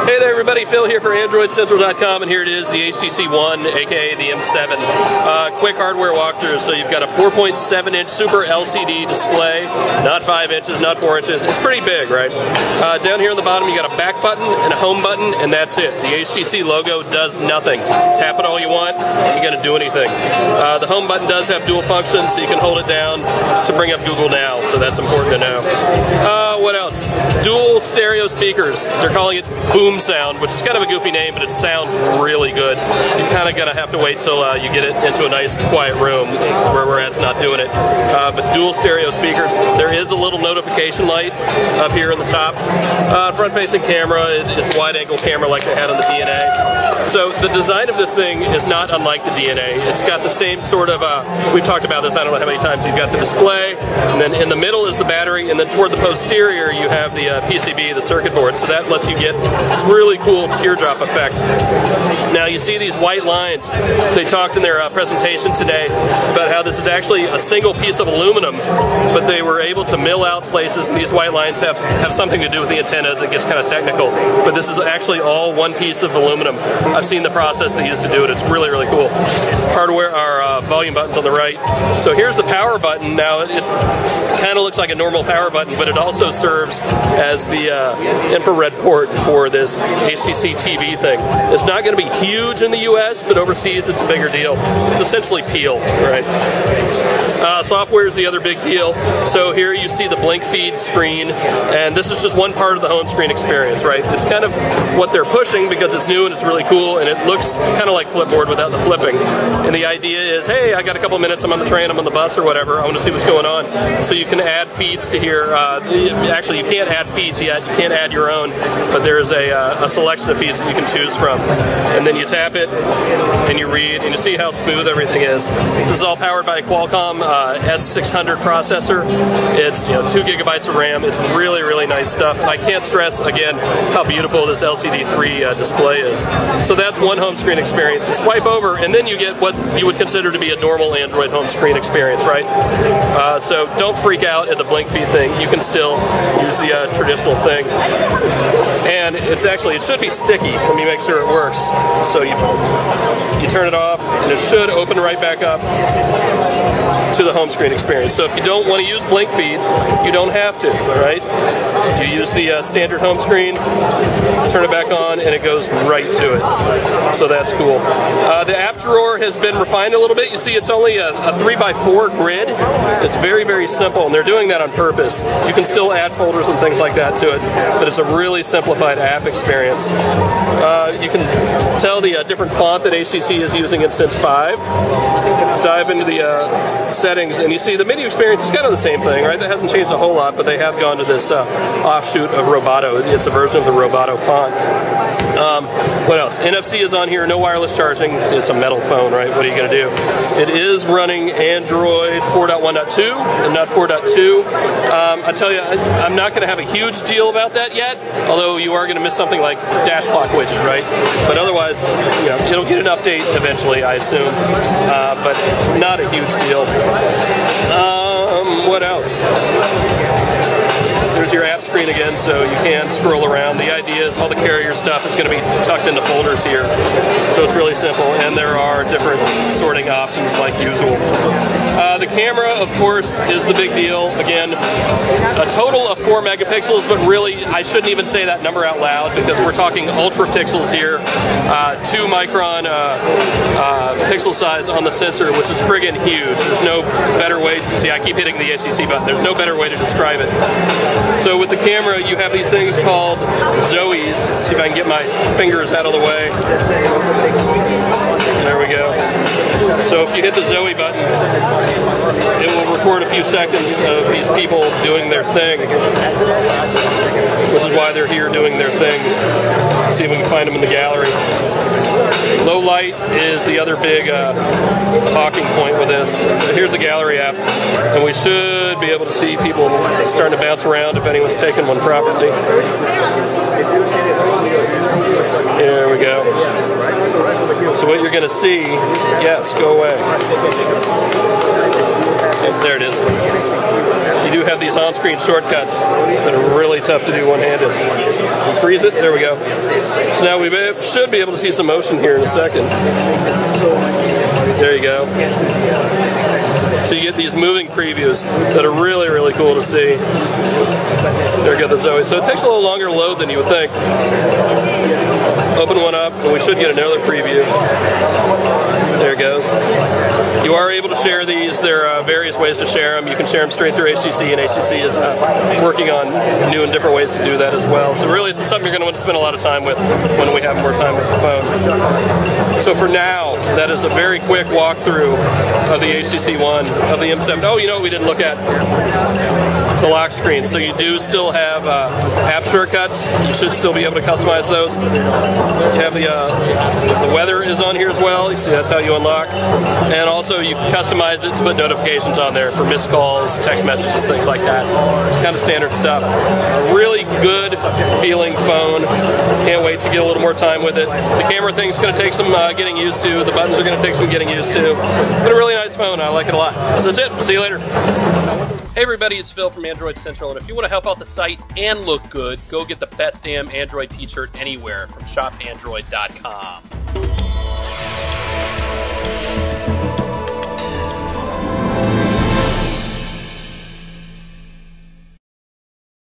Hey there everybody, Phil here for AndroidCentral.com, and here it is, the HTC One, aka the M7. Quick hardware walkthrough. So you've got a 4.7-inch Super LCD display, not 5 inches, not 4 inches. It's pretty big, right? Down here on the bottom you got a back button and a home button, and that's it. The HTC logo does nothing. Tap it all you want, you're going to do anything. The home button does have dual functions, so you can hold it down to bring up Google Now, so that's important to know. What else? Dual stereo speakers. They're calling it Boom Sound, which is kind of a goofy name, but it sounds really good. You're kind of going to have to wait till you get it into a nice quiet room where we're at's not doing it. But dual stereo speakers. There is a little notification light up here on the top. Front-facing camera. It's a wide-angle camera like they had on the DNA. So the design of this thing is not unlike the DNA. It's got the same sort of, we've talked about this I don't know how many times. You've got the display, and then in the middle is the battery, and then toward the posterior you have the PCB, the circuit board, so that lets you get this really cool teardrop effect. Now you see these white lines. They talked in their presentation today about how this is actually a single piece of aluminum, but they were able to mill out places, and these white lines have something to do with the antennas. It gets kind of technical, but this is actually all one piece of aluminum. I've seen the process they used to do it. It's really, really cool. Hardware are volume buttons on the right. So here's the power button. Now it kind of looks like a normal power button, but it also serves as the infrared port for this HTC TV thing. It's not going to be huge in the US, but overseas it's a bigger deal. It's essentially Peel, right? Software is the other big deal. So here you see the blink feed screen, and this is just one part of the home screen experience, right? It's kind of what they're pushing because it's new and it's really cool, and it looks kind of like Flipboard without the flipping. And the idea is, hey, I got a couple minutes, I'm on the train, I'm on the bus or whatever, I want to see what's going on. So you can add feeds to here. Actually, you can't add feeds yet, you can't add your own, but there's a selection of feeds that you can choose from. And then you tap it, and you read, and you see how smooth everything is. This is all powered by a Qualcomm S600 processor. It's 2 gigabytes of RAM. It's really, really nice stuff. And I can't stress, again, how beautiful this LCD3 display is. So that's one home screen experience. You swipe over, and then you get what you would consider to be a normal Android home screen experience, right? So don't freak out at the blink feed thing. You can still use the traditional thing. And it should be sticky. Let me make sure it works. So you turn it off, and it should open right back up to the home screen experience. So if you don't want to use blink feed, you don't have to, right? You use the standard home screen, turn it back on, and it goes right to it. So that's cool. The app drawer has been refined a little bit. You see it's only a 3x4 grid. It's very, very simple, and they're doing that on purpose. You can still add folders and things like that to it, but it's a really simplified app experience. You can tell the different font that HTC is using in Sense 5. Dive into the settings, and you see the menu experience is kind of the same thing, right? That hasn't changed a whole lot, but they have gone to this offshoot of Roboto. It's a version of the Roboto font. What else? NFC is on here, no wireless charging. It's a metal phone, right? What are you going to do? It is running Android 4.1.2 and not 4.2. I tell you, I'm not going to have a huge deal about that yet, although you are going to miss something like dash clock widget, right? But otherwise, it'll get an update eventually, I assume, but not a huge deal. What else? There's your app screen again, so you can scroll around. The idea is all the carrier stuff is going to be tucked into folders here. So it's really simple, and there are different sorting options like usual. The camera, of course, is the big deal. Again, a total of 4 megapixels, but really, I shouldn't even say that number out loud because we're talking ultra pixels here. 2 micron pixel size on the sensor, which is friggin' huge. There's no better way, see I keep hitting the HTC button, there's no better way to describe it. So with the camera, you have these things called Zoes. Let's see if I can get my fingers out of the way. There we go. So if you hit the Zoe button, it will record a few seconds of these people doing their thing, which is why they're here doing their things. Let's see if we can find them in the gallery. Low light is the other big talking point with this. So here's the gallery app, and we should be able to see people starting to bounce around if anyone's taken one properly. There we go. So what you're going to see, yes, go away. There it is. You you do have these on-screen shortcuts that are really tough to do one-handed. Freeze it, there we go. So now we should be able to see some motion here in a second. There you go. So you get these moving previews that are really, really cool to see. There we go, the Zoe. So it takes a little longer to load than you would think. Open one up, and we should get another preview. There it goes. You are able to share these. There are various ways to share them. You can share them straight through HTC, and HTC is working on new and different ways to do that as well. So really, it's something you're going to want to spend a lot of time with when we have more time with the phone. So for now, that is a very quick walkthrough of the HTC One, of the M7. Oh, you know what we didn't look at? The lock screen. So you do still have app shortcuts. You should still be able to customize those. You have the weather is on here as well. You see that's how you unlock. And also you customize it to put notifications on there for missed calls, text messages, things like that. Kind of standard stuff. A really good feeling phone. Can't wait to get a little more time with it. The camera thing's going to take some getting used to. The buttons are going to take some getting used to. But a really nice phone. I like it a lot. So that's it. See you later. Hey everybody, it's Phil from Android Central, and if you want to help out the site and look good, go get the best damn Android t-shirt anywhere from shopandroid.com.